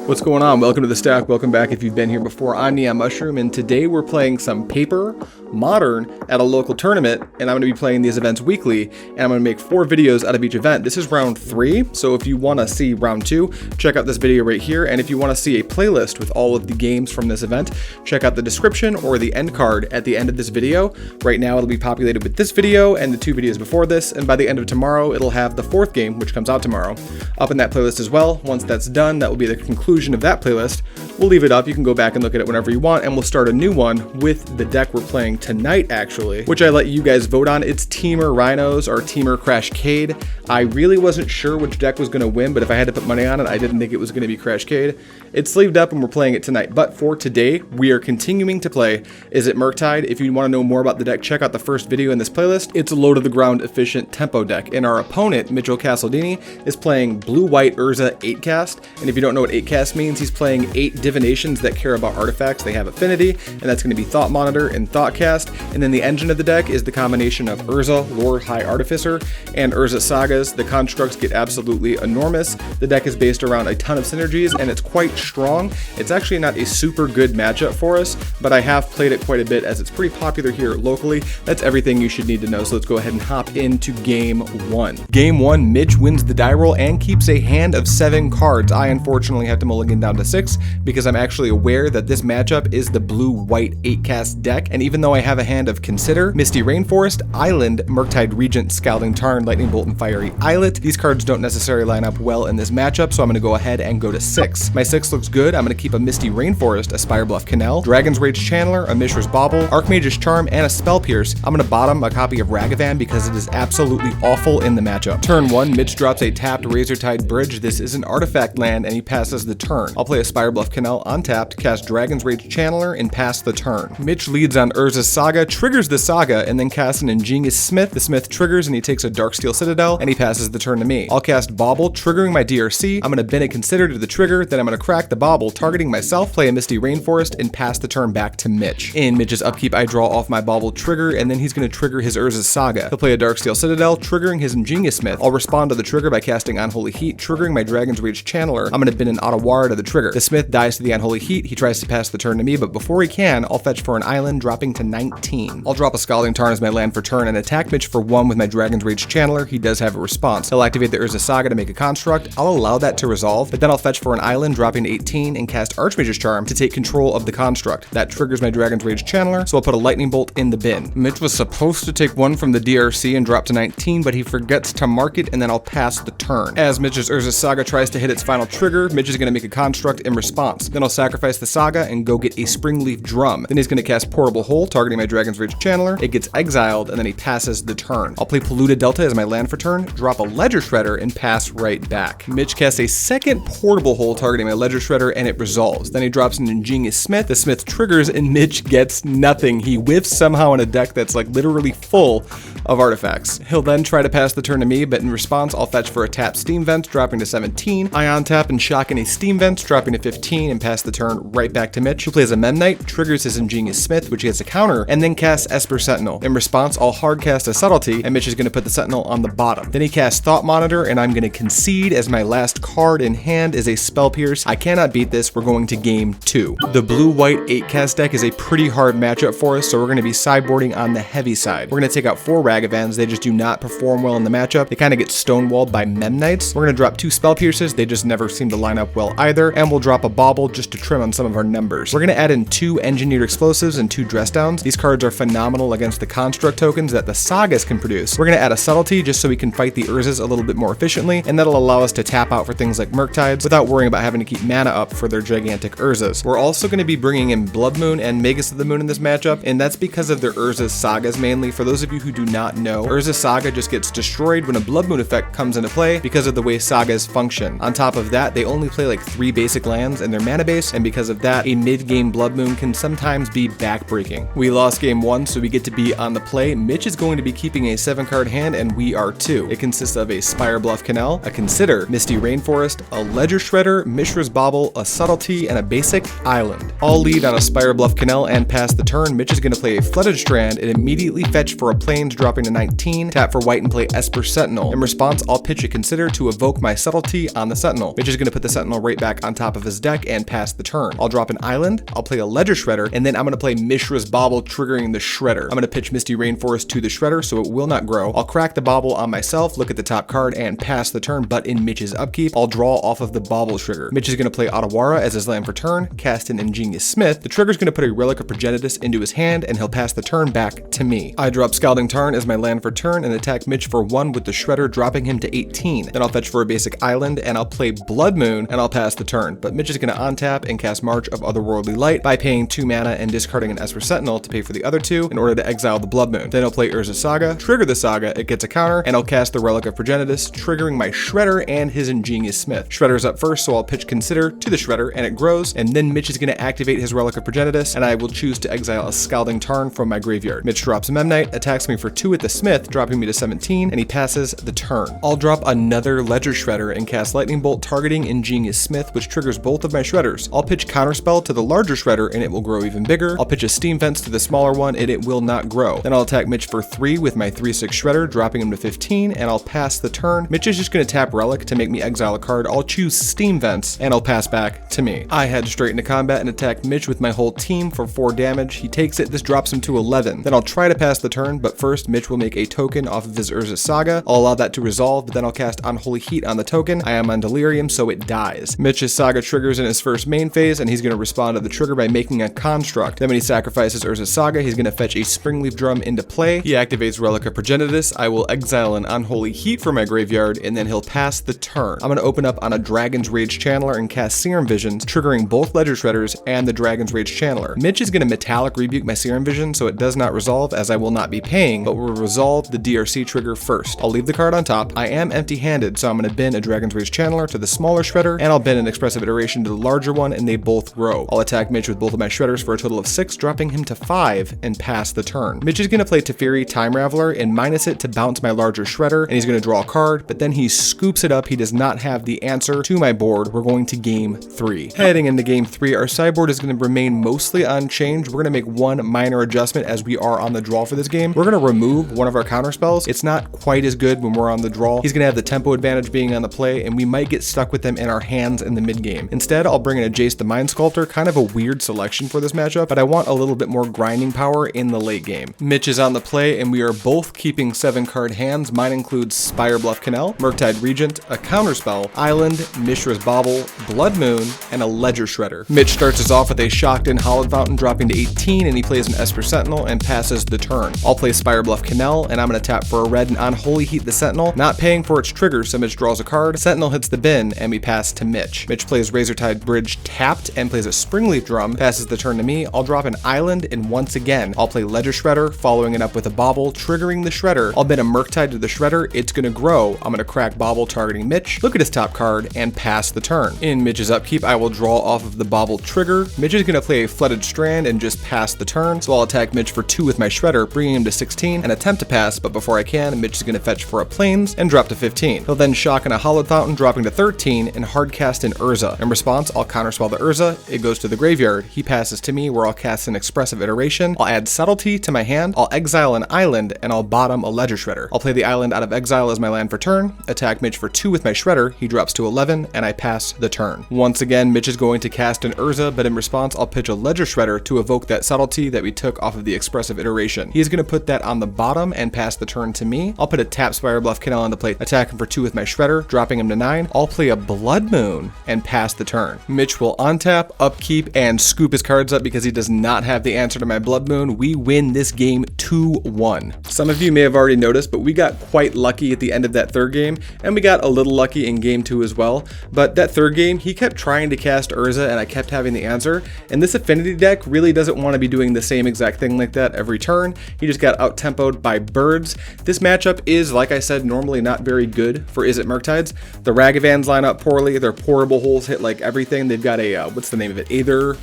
What's going on? Welcome to the stack. Welcome back if you've been here before. I'm Neon Mushroom, and today we're playing some Paper Modern at a local tournament, and I'm going to be playing these events weekly, and I'm going to make 4 videos out of each event. This is round 3, so if you want to see round 2, check out this video right here, and if you want to see a playlist with all of the games from this event, check out the description or the end card at the end of this video. Right now it'll be populated with this video and the 2 videos before this, and by the end of tomorrow it'll have the 4th game, which comes out tomorrow, up in that playlist as well. Once that's done, that will be the conclusion of that playlist. We'll leave it up. You can go back and look at it whenever you want, and we'll start a new one with the deck we're playing tonight, actually, which I let you guys vote on. It's Teamer Rhinos or Teamer Crashcade. I really wasn't sure which deck was going to win, but if I had to put money on it, I didn't think it was going to be Crashcade. It's sleeved up and we're playing it tonight, but for today, we are continuing to play Izzet Murktide. If you want to know more about the deck, check out the first video in this playlist. It's a low-to-the-ground efficient tempo deck, and our opponent, Mitchell Castledini, is playing blue-white Urza 8-cast, and if you don't know what 8-cast means, he's playing 8 divinations that care about artifacts. They have affinity, and that's going to be Thought Monitor and Thoughtcast, and then the engine of the deck is the combination of Urza, Lore High Artificer, and Urza Sagas. The constructs get absolutely enormous. The deck is based around a ton of synergies, and it's quite strong. It's actually not a super good matchup for us, but I have played it quite a bit as it's pretty popular here locally. That's everything you should need to know, so let's go ahead and hop into game 1. Game 1, Mitch wins the die roll and keeps a hand of 7 cards. I unfortunately have to mulligan down to 6 because I'm actually aware that this matchup is the blue-white 8-cast deck, and even though I have a hand of Consider, Misty Rainforest, Island, Murktide Regent, Scalding Tarn, Lightning Bolt, and Fiery Islet, these cards don't necessarily line up well in this matchup, so I'm going to go ahead and go to 6. My 6 looks good. I'm going to keep a Misty Rainforest, a Spire Bluff Canal, Dragon's Rage Channeler, a Mishra's Bauble, Archmage's Charm, and a Spell Pierce. I'm going to bottom a copy of Ragavan because it is absolutely awful in the matchup. Turn 1, Mitch drops a tapped Razortide Bridge. This is an artifact land, and he passes the turn. I'll play a Spire Bluff Canal untapped, cast Dragon's Rage Channeler, and pass the turn. Mitch leads on Urza's Saga, triggers the Saga, and then casts an Ingenious Smith. The Smith triggers, and he takes a Darksteel Citadel, and he passes the turn to me. I'll cast Bauble, triggering my DRC. I'm going to bin a Consider to the trigger, then I'm going to crack the Bauble, targeting myself, play a Misty Rainforest, and pass the turn back to Mitch. In Mitch's upkeep, I draw off my Bauble trigger, and then he's going to trigger his Urza's Saga. He'll play a Darksteel Citadel, triggering his Ingenious Smith. I'll respond to the trigger by casting Unholy Heat, triggering my Dragon's Rage Channeler. I'm going to bin an Ottawara to the trigger. The Smith dies to the Unholy Heat. He tries to pass the turn to me, but before he can, I'll fetch for an island, dropping to 19. I'll drop a Scalding Tarn as my land for turn and attack Mitch for 1 with my Dragon's Rage Channeler. He does have a response. He'll activate the Urza Saga to make a construct. I'll allow that to resolve, but then I'll fetch for an island, dropping to 18, and cast Archmage's Charm to take control of the construct. That triggers my Dragon's Rage Channeler, so I'll put a Lightning Bolt in the bin. Mitch was supposed to take 1 from the DRC and drop to 19, but he forgets to mark it, and then I'll pass the turn. As Mitch's Urza Saga tries to hit its final trigger, Mitch is going to make a construct in response. Then I'll sacrifice the Saga and go get a Springleaf Drum. Then he's going to cast Portable Hole, targeting my Dragon's Rage Channeler. It gets exiled, and then he passes the turn. I'll play Polluted Delta as my land for turn, drop a Ledger Shredder, and pass right back. Mitch casts a second Portable Hole, targeting my Ledger Shredder, and it resolves. Then he drops an Ingenious Smith. The Smith triggers, and Mitch gets nothing. He whiffs somehow in a deck that's like literally full of artifacts. He'll then try to pass the turn to me, but in response, I'll fetch for a tap Steam Vent, dropping to 17. Ion Tap and shock in a Steam Vent, dropping to 15, and pass the turn right back to Mitch, who plays a Memnite, triggers his Ingenious Smith, which he has a counter, and then casts Esper Sentinel. In response, I'll hard cast a Subtlety, and Mitch is going to put the Sentinel on the bottom. Then he casts Thought Monitor, and I'm going to concede as my last card in hand is a Spell Pierce. I cannot beat this. We're going to game 2. The blue-white 8-cast deck is a pretty hard matchup for us, so we're going to be sideboarding on the heavy side. We're going to take out 4 Ragavans. They just do not perform well in the matchup. They kind of get stonewalled by Memnites. We're going to drop 2 Spell Pierces. They just never seem to line up well either, and we'll drop a Bauble just to trim on some of our numbers. We're going to add in 2 Engineered Explosives and 2 Dress Downs. These cards are phenomenal against the construct tokens that the Sagas can produce. We're going to add a Subtlety just so we can fight the Urzas a little bit more efficiently, and that'll allow us to tap out for things like Murktides without worrying about having to keep mana up for their gigantic Urzas. We're also going to be bringing in Blood Moon and Magus of the Moon in this matchup, and that's because of their Urza's Sagas mainly. For those of you who do not know, Urza's Saga just gets destroyed when a Blood Moon effect comes into play because of the way Sagas function. On top of that, they only play like 3 basic lands in their mana base, and because of that, a mid-game Blood Moon can sometimes be backbreaking. We lost game 1, so we get to be on the play. Mitch is going to be keeping a 7-card hand, and we are too. It consists of a Spire Bluff Canal, a Consider, Misty Rainforest, a Ledger Shredder, Mishra's Bauble, a Subtlety, and a basic Island. I'll lead on a Spire Bluff Canal and pass the turn. Mitch is going to play a Flooded Strand and immediately fetch for a Plains, dropping to 19, tap for white and play Esper Sentinel. In response, I'll pitch a Consider to evoke my Subtlety on the Sentinel. Mitch is going to put the Sentinel right back on top of his deck and pass the turn. I'll drop an Island, I'll play a Ledger Shredder, and then I'm going to play Mishra's Bauble, triggering the Shredder. I'm going to pitch Misty Rainforest to the Shredder so it will not grow. I'll crack the Bauble on myself, look at the top card, and pass the turn, but in Mitch's upkeep, I'll draw off of the Bauble trigger. Mitch is going to play Otawara as his land for turn, cast an Ingenious Smith. The trigger is going to put a Relic of Progenitus into his hand, and he'll pass the turn back to me. I drop Scalding Tarn as my land for turn and attack Mitch for 1 with the Shredder, dropping him to 18. Then I'll fetch for a basic Island, and I'll play Blood Moon, and I'll pass the turn. But Mitch is going to untap and cast March of Otherworldly Light by paying 2 mana and discarding an Esper Sentinel to pay for the other 2 in order to exile the Blood Moon. Then I'll play Urza Saga, trigger the Saga, it gets a counter, and I'll cast the Relic of Progenitus, triggering my Shredder and his Ingenious Smith. Shredder's up first, so I'll pitch Consider to the Shredder, and it grows, and then Mitch is going to activate his Relic of Progenitus, and I will choose to exile a Scalding Tarn from my graveyard. Mitch drops Memnite, attacks me for 2 with the Smith, dropping me to 17, and he passes the turn. I'll drop another Ledger Shredder and cast Lightning Bolt, targeting Ingenious Smith, which triggers both of my Shredders. I'll pitch Counterspell to the larger Shredder, and it will grow even bigger. I'll pitch a Steam Fence to the smaller one, and it will not grow. Then I'll attack Mitch for 3 with my 3/6 Shredder, dropping him to 15, and I'll pass the turn. Mitch is just going to tap Relic to make me exile a card. I'll choose Steam Vents, and I'll pass back to me. I head straight into combat and attack Mitch with my whole team for 4 damage. He takes it, this drops him to 11. Then I'll try to pass the turn, but first Mitch will make a token off of his Urza Saga. I'll allow that to resolve, but then I'll cast Unholy Heat on the token. I am on Delirium, so it dies. Mitch's Saga triggers in his first main phase, and he's going to respond to the trigger by making a Construct. Then when he sacrifices Urza Saga, he's going to fetch a Springleaf Drum into play. He activates Relic of Progenitus. I will exile an Unholy Heat from my graveyard, and then he'll pass the turn. I'm going to open up on a Dragon's Rage Channeler and cast Serum Visions, triggering both Ledger Shredders and the Dragon's Rage Channeler. Mitch is going to Metallic Rebuke my Serum Vision, so it does not resolve as I will not be paying, but will resolve the DRC trigger first. I'll leave the card on top. I am empty-handed, so I'm going to bin a Dragon's Rage Channeler to the smaller Shredder, and I'll bin an Expressive Iteration to the larger one, and they both grow. I'll attack Mitch with both of my Shredders for a total of 6, dropping him to 5, and pass the turn. Mitch is going to play Teferi Time Raveler and minus it to bounce my larger Shredder, and he's going to draw a card, but then he scoops it up. He does not have the answer to my board. We're going to game 3. Heading into game 3, our sideboard is going to remain mostly unchanged. We're going to make one minor adjustment as we are on the draw for this game. We're going to remove one of our counter spells. It's not quite as good when we're on the draw. He's going to have the tempo advantage being on the play, and we might get stuck with them in our hands in the mid game. Instead, I'll bring in a Jace the Mind Sculptor, kind of a weird selection for this matchup, but I want a little bit more grinding power in the late game. Mitch is on the play, and we are both keeping 7-card hands. Mine includes Spire Bluff Canal, Murktide Regent, a Counterspell, Island, Mishra's Bauble, Blood Moon, and a Ledger Shredder. Mitch starts us off with a Shocked In Hallowed Fountain, dropping to 18, and he plays an Esper Sentinel and passes the turn. I'll play Spire Bluff Canal, and I'm going to tap for a red and Unholy Heat the Sentinel, not paying for its trigger, so Mitch draws a card. Sentinel hits the bin, and we pass to Mitch. Mitch plays Razortide Bridge tapped and plays a Springleaf Drum, passes the turn to me. I'll drop an Island, and once again, I'll play Ledger Shredder, following it up with a Bauble, triggering the Shredder. I'll bin a Murktide to the Shredder. It's going to grow. I'm going to crack Bauble, targeting Mitch, look at his top card, and pass the turn. In Mitch's upkeep, I will draw off of the Bauble trigger. Mitch is going to play a Flooded Strand and just pass the turn, so I'll attack Mitch for 2 with my Shredder, bringing him to 16, and attempt to pass, but before I can, Mitch is going to fetch for a Plains and drop to 15. He'll then shock in a Hallowed Fountain, dropping to 13, and hardcast an Urza. In response, I'll counterspell the Urza. It goes to the graveyard. He passes to me, where I'll cast an Expressive Iteration. I'll add Subtlety to my hand. I'll exile an Island, and I'll bottom a Ledger Shredder. I'll play the Island out of exile as my land for turn, attack Mitch for 2 with my Shredder. He drops to 11, and I pass the turn. Once again, Mitch is going to cast an Urza, but in response, I'll pitch a Ledger Shredder to evoke that Subtlety that we took off of the Expressive Iteration. He's going to put that on the bottom and pass the turn to me. I'll put a tap Spire Bluff Canal into play, attack him for 2 with my Shredder, dropping him to 9. I'll play a Blood Moon and pass the turn. Mitch will untap, upkeep, and scoop his cards up because he does not have the answer to my Blood Moon. We win this game 2-1. Some of you may have already noticed, but we got quite lucky at the end of that third game, and we got a little lucky in game 2 as well. But that third game, he kept trying to cast Urza, and I kept having the answer. And this Affinity deck really doesn't want to be doing the same exact thing like that every turn. He just got out-tempoed by birds. This matchup is, like I said, normally not very good for Izzet Murktides. The Ragavans line up poorly. Their Pourable Holes hit like everything. They've got a, what's the name of it? Aether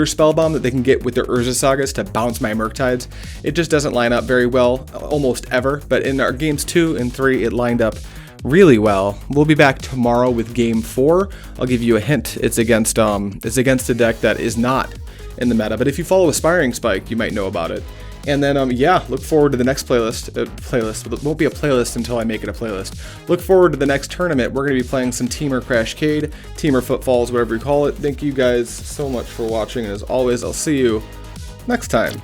Spellbomb that they can get with their Urza Saga targets to bounce my Murktides. It just doesn't line up very well, almost ever, but in our games 2 and 3, it lined up really well. We'll be back tomorrow with game 4. I'll give you a hint. It's against a deck that is not in the meta, but if you follow Aspiring Spike, you might know about it. And then, yeah, look forward to the next playlist. It won't be a playlist until I make it a playlist. Look forward to the next tournament. We're going to be playing some Teamer Crashcade, Teamer Footfalls, whatever you call it. Thank you guys so much for watching, and as always, I'll see you next time.